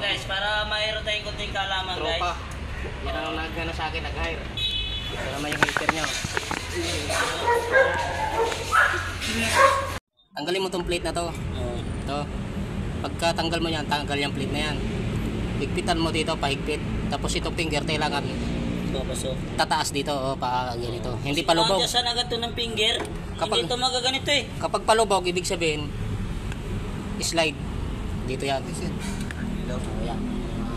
guys, para mayroon tayong kunting kaalaman guys. Tropa. Yan ang nag-ano sa akin, nag-hire. Ito naman yung heater niya. Tanggalin mo tong plate na to. Ito. Pagka tanggal mo yan, tanggal yung plate na yan. Higpitan mo dito, pahigpit. Tapos itong finger, kailangan tataas dito, pa ganito. Hindi palubog. Saan agad to ng finger? Kapag, hindi ito magaganito eh. Kapag palubog, ibig sabihin, slide. Dito yan. Yan.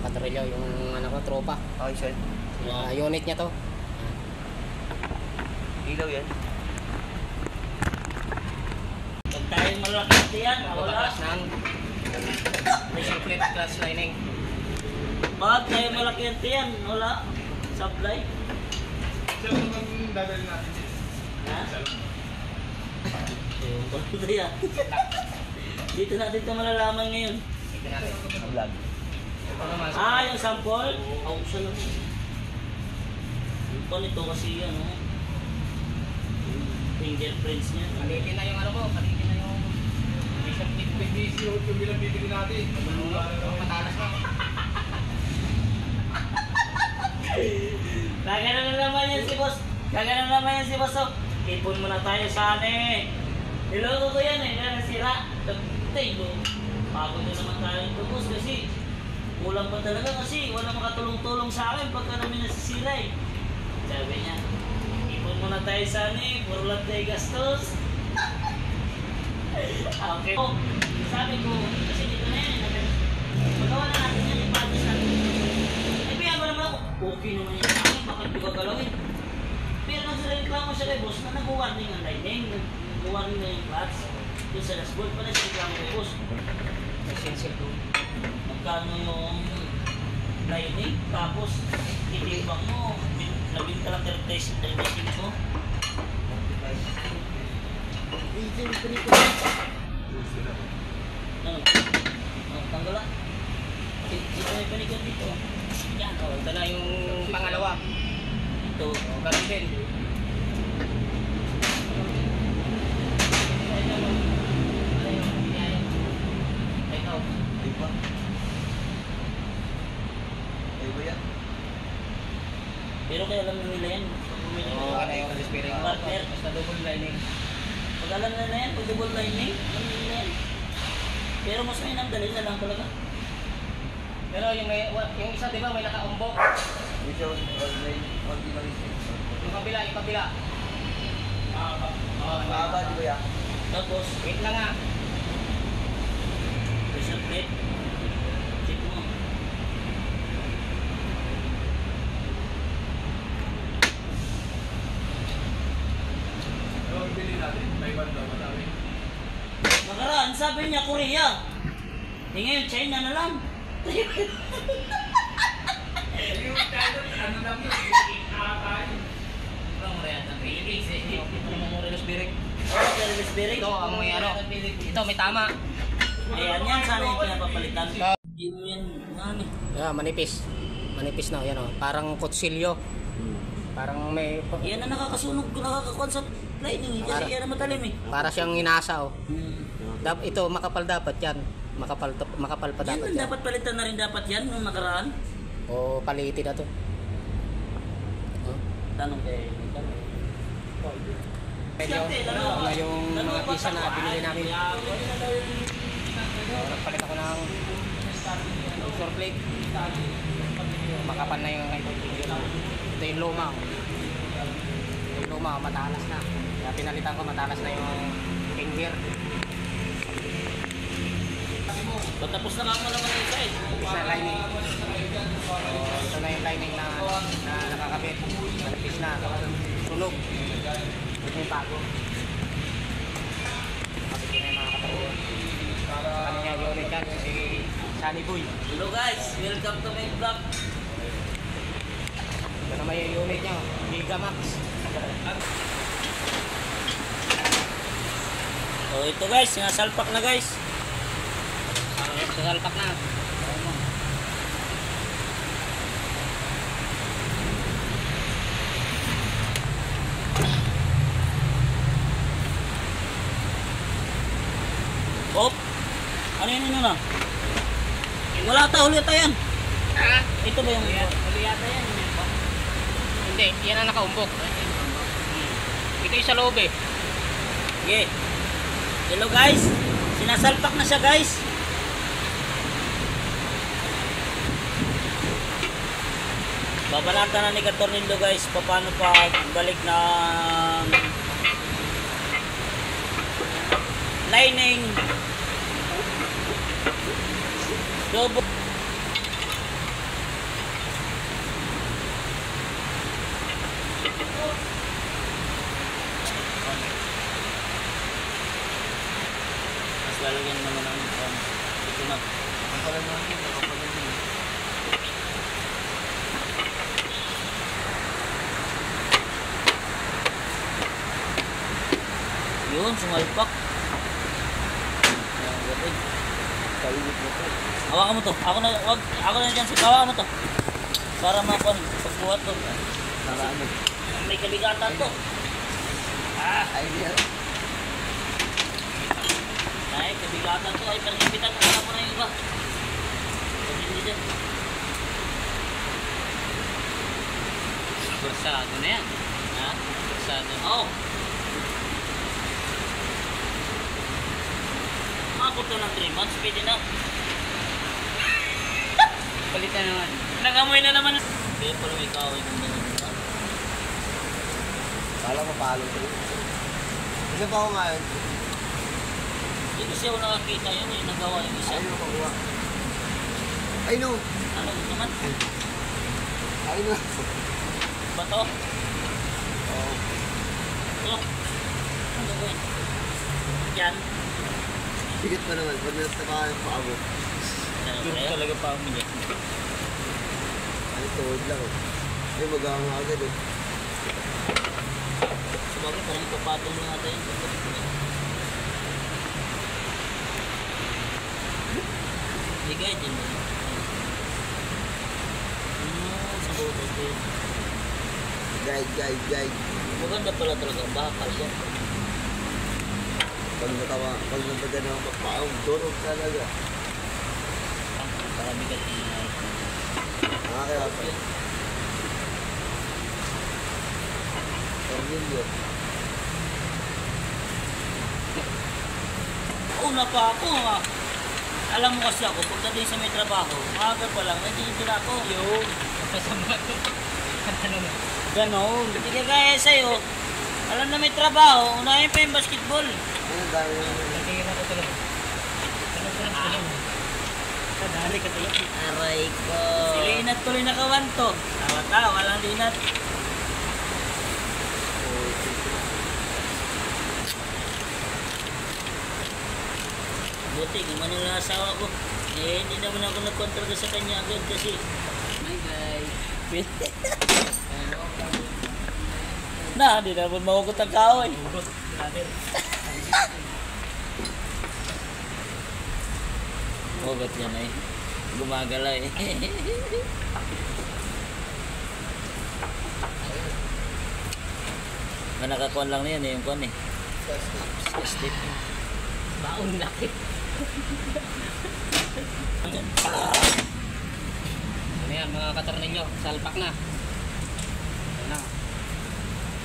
Katrilyo, yung ano ko, tropa. Okay, sir. Unit niya to. Ilaw yan. Pag tayo malaki yan, wala. Ng pressure plate clutch lining. Pag tayo malaki yan, wala. Supply. Sir, naman dadali natin. Ha? Dito yan. Dito natin ito malalaman ngayon. Dito natin. Vlog. Yung sample. Siya lang. Yung pa nito kasi yan, fingerprints niya. Palitin na yung ano mo, palitin na yung pressure plate. PVC yung bilang bibili natin. Matalas na. Gagana na naman yan si boss. Gagana na naman yan si boss. Ipon muna tayo sa niloko ko yan kaya nasira. Tayo, pagod na naman tayo ito boss kasi kulang pa talaga kasi wala makatulong-tulong sa akin pagka namin nasisira eh. Sabi niya, ipon muna tayo sa puro lang tayo gastos. Okay. Sabi ko, kasi dito na yan magawa na natin yan, ipatis natin. Ay, biya mo naman ako, okay naman yan sa akin, bakit di ba galawin? Pero nagsareklamo siya kay boss na nag-warning ang lining, nag-warning na yung clutch. Doon sa dashboard pala siya reklamo kay boss. Essential to. Magkano yung lining, tapos titibang mo, nabinta lang 35 mo. Tanggal lang. Dito may panikot dito. Yan. Ito na yung pangalawa. Ito. Ganun din. Pero kaya alam nila yan. Ano yung respiring Partner. basta double lining. Pag alam na yan, pag double lining, alam nila yan. Pero mas may namdalin na lang talaga. Pero yung isa, di ba, may naka-umbok. Yung kabila. Mahaba, di ba yan? Tapos, Wait lang nga. pressure plate. Check mo. Ano ang bili natin? May banda, madami. Nakaraan, sabi niya Korea. Ngayon, China na lang. Yung ano lang yun? Tayo. Ito ang may ano. Ito may tama. Ayan yan, sana yung pinapapalitan. Hindi mo yan, Yeah, manipis. Manipis na, yan o. Parang kutsilyo. Parang may... Yan na nakakasunog, nakakakuan sa lining. Kasi yan na matalim eh. Para siyang inasa o. Ito, makapal dapat yan. Makapal pa dapat Yan yan. dapat palitan na rin dapat yan nung nakaraan. O palitin na to. Tanong kay Medyo, na yung mga pisa na binili namin. Nagpalit ako ng pressure plate. Makapal na yung ito yung luma. Yung luma, matalas na. Kaya pinalitan ko, matalas na yung finger. Tapos na ako naman yung side. Sa lining. Ito na yung lining na nakakabit. Manipis na. Sunog. Ito yung bago. Kapit ko na yung mga katawa. Sa kanya yung ulit yan. Si Sunny Boy. Hello guys, welcome to my vlog. Ito naman yung unit niya. Gigamax. So ito guys, sinasalpak na guys. Sasalpak na. Op! Ano yun na? Wala ata, huli ata yan. Ha? Ito ba yung huli ata yan? Hindi, yan ang nakaumbok. Ito yung sa loob eh. Okay. Hello guys. Sinasalpak na siya guys. Babanatan na ni Katornillo guys paano pag balik ng lining double. Mas lalagyan naman ng ito na. Ang pala naman yun, nakapala yun. Yun, sumalpak. Ayan, gatid. Kainit na to. Hawakan mo to. Ako na dyan. Hawakan mo to. Para mapon. Pagbuhat to. Para ano? May kabigatan to. Ah, Idea. ay, kabigatan to. Ay, panipitan. Wala mo na yung iba. Sabi hindi dyan. Bursado na yan. Ha? Bursado. Oo. Makakot to ng 3 months. Pwede na. Palitan naman. Nagamoy na naman. Kaya pala may kaway kung ganun. Kala ko palo to. Isa pa ako ngayon. Hindi kasi ako nakakita yun eh. Nagawa yung isa. Ayun ako kuha. Ay no! Ano naman? Ay no! Bato? Oo. Ito. Ano ba yun? Yan. Bigat pa naman. Pag natapakan yung paa mo. Doon talaga pa umiyak. Ay, tuhod lang eh. Ay, mag-aama agad eh. Sabagay, parang ipapatong na natin yun. Hindi kahit yun. Sa buto ko yun. Guide. Maganda pala talaga. Bakal siya. Pag nataga na ako magpaong, durog talaga. Para bigat yun. Kaya pa. Tornilyo. Una pa ako ha. Alam mo kasi ako, pagdating sa may trabaho, maaga pa lang, nandito na ako. Yung. Kasama ko. Ano na? Ganon. Hindi ka kaya sa'yo. Alam na may trabaho, unahin pa yung basketball. Ano, dami naman. Natingin ako tuloy. Ano ko lang tuloy? Kadali ka tuloy. Aray ko. Si Linat tuloy nakawanto. Tawa-tawa, walang Linat. Buti, gumano lang asawa ko. Eh, hindi naman ako nagkontrol sa kanya agad kasi. My guys. Na, hindi naman mahugot ang kahoy. Ugot. Brother. Hugot yan eh. Gumagalaw eh. Manakakuan lang na yan eh, yung kuan eh. Step. Baon laki. Ano yan mga katornilyo, salpak na. Ayan na.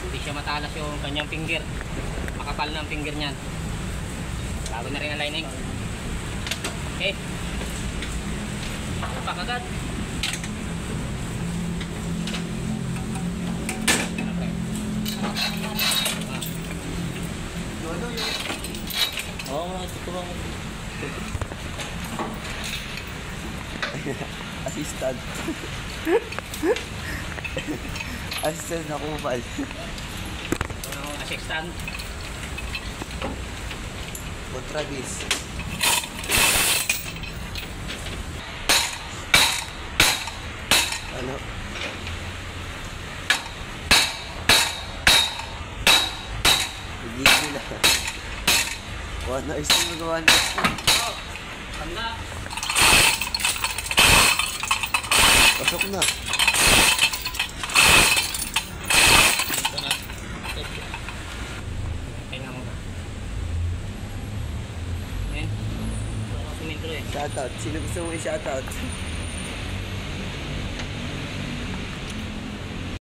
Hindi siya matalas yung kanyang finger. Makapal na ang finger niyan. Bago na rin ang lining. Okay. Salpak agad. Oo, mga tuturang. Assistant. Assistant na kupal. Ano, assistant. Contrabis. Ano? Hindi na. One hour still magawa na. Oh, tanda. Pasok na. Ito na. Kaya nga mo ba? Ayan. Sumin tuloy. Shot. shoutout? Sino gusto mo i-shoutout?